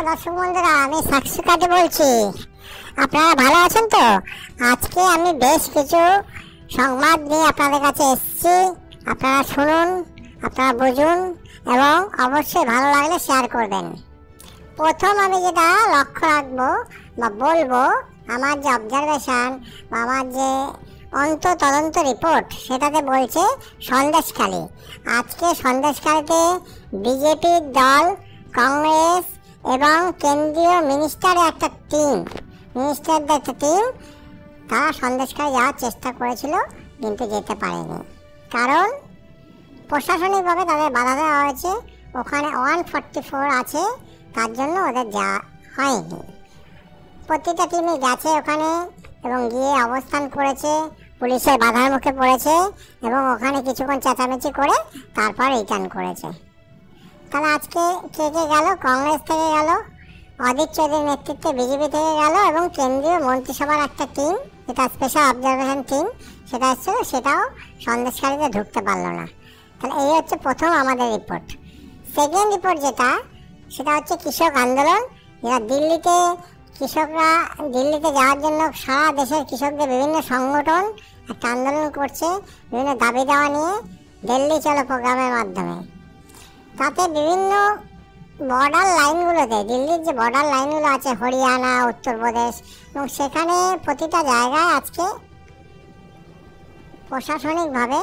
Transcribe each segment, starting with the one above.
দর্শক বন্ধুরা, আমি সাক্ষী কাটে বলছি। আপনারা ভালো আছেন তো? আজকে আমি বেশ কিছু সংবাদ নিয়ে আপনাদের কাছে এসেছি। আপনারা শুনুন, আপনারা বুঝুন এবং অবশ্যই ভালো লাগলে শেয়ার করবেন। প্রথম আমি যেটা লক্ষ্য রাখবো বা বলবো, আমার যে অবজারভেশন বা আমার যে তদন্ত রিপোর্ট সেটাতে বলছে সন্দেশখালী। আজকে সন্দেশখালীতে বিজেপির দল, কংগ্রেস এবং কেন্দ্রীয় মিনিস্টারদের একটা টিম তারা সন্দেশখালী যাওয়ার চেষ্টা করেছিল, কিন্তু যেতে পারেনি। কারণ প্রশাসনিকভাবে তাদের বাধা দেওয়া হয়েছে। ওখানে 144 আছে, তার জন্য ওদের যাওয়া হয়নি। প্রতিটা টিমই গেছে ওখানে এবং গিয়ে অবস্থান করেছে, পুলিশের বাধার মুখে পড়েছে এবং ওখানে কিছুক্ষণ চেঁচামেচি করে তারপর রিটার্ন করেছে। তাহলে আজকে কে কে গেল? কংগ্রেস থেকে গেল, অদিত চৌধুরীর নেতৃত্বে বিজেপি থেকে গেল এবং কেন্দ্রীয় মন্ত্রিসভার একটা টিম, যেটা স্পেশাল অবজারভেশন টিম সেটা এসেছিল, সেটাও সন্দেশখালীতে ঢুকতে পারলো না। তাহলে এই হচ্ছে প্রথম আমাদের রিপোর্ট। সেকেন্ড রিপোর্ট সেটা হচ্ছে কৃষক আন্দোলন। যেটা কৃষকরা দিল্লিতে যাওয়ার জন্য সারা দেশের কৃষকদের বিভিন্ন সংগঠন একটা আন্দোলন করছে, বিভিন্ন দাবি দেওয়া নিয়ে দিল্লি চলো প্রোগ্রামের মাধ্যমে। তাতে বিভিন্ন বর্ডার লাইনগুলোতে, দিল্লির যে বর্ডার লাইনগুলো আছে হরিয়ানা, উত্তরপ্রদেশ, এবং সেখানে প্রতিটা জায়গায় আজকে প্রশাসনিকভাবে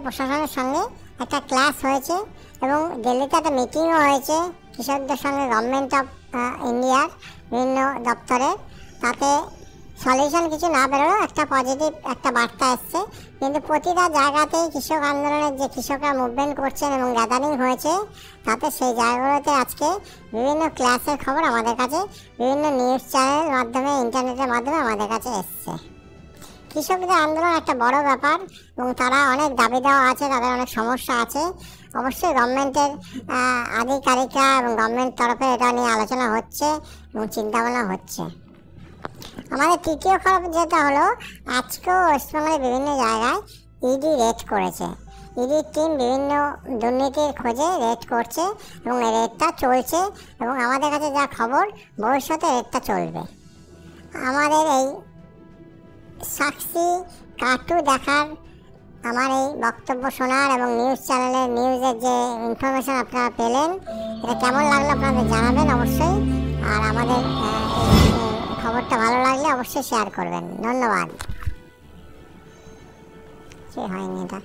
প্রশাসনের সঙ্গে একটা ক্লাস হয়েছে এবং দিল্লিতে একটা মিটিংও হয়েছে কৃষকদের সঙ্গে গভর্নমেন্ট অফ ইন্ডিয়ার বিভিন্ন দপ্তরে। তাতে সলিউশন কিছু না বেরোলো, একটা পজিটিভ একটা বার্তা এসছে। কিন্তু প্রতিটা জায়গাতেই কৃষক আন্দোলনের যে কৃষকরা মুভমেন্ট করছেন এবং গ্যাদারিং হয়েছে, তাতে সেই জায়গাগুলোতে আজকে বিভিন্ন ক্লাসের খবর আমাদের কাছে বিভিন্ন নিউজ চ্যানেলের মাধ্যমে, ইন্টারনেটের মাধ্যমে আমাদের কাছে এসছে। কৃষকদের আন্দোলন একটা বড় ব্যাপার এবং তারা অনেক দাবি দেওয়া আছে, তাদের অনেক সমস্যা আছে। অবশ্যই গভর্নমেন্টের আধিকারিকরা এবং গভর্নমেন্ট তরফে এটা নিয়ে আলোচনা হচ্ছে এবং চিন্তাভাবনা হচ্ছে। আমাদের তৃতীয় খবর যেটা হলো, আজকেও ওয়েস্টবেঙ্গলের বিভিন্ন জায়গায় ইডি রেড করেছে। ইডির টিম বিভিন্ন দুর্নীতির খোঁজে রেড করছে এবং এই রেডটা চলছে এবং আমাদের কাছে যা খবর, ভবিষ্যতে রেডটা চলবে। আমাদের এই সাক্ষী কার্টু দেখার, আমার এই বক্তব্য শোনার এবং নিউজ চ্যানেলের নিউজের যে ইনফরমেশন আপনারা পেলেন, এটা কেমন লাগলো আপনাদের জানাবেন অবশ্যই। আর আমাদের খবরটা ভালো লাগলে অবশ্যই শেয়ার করবেন। ধন্যবাদ। হয়নি এটা।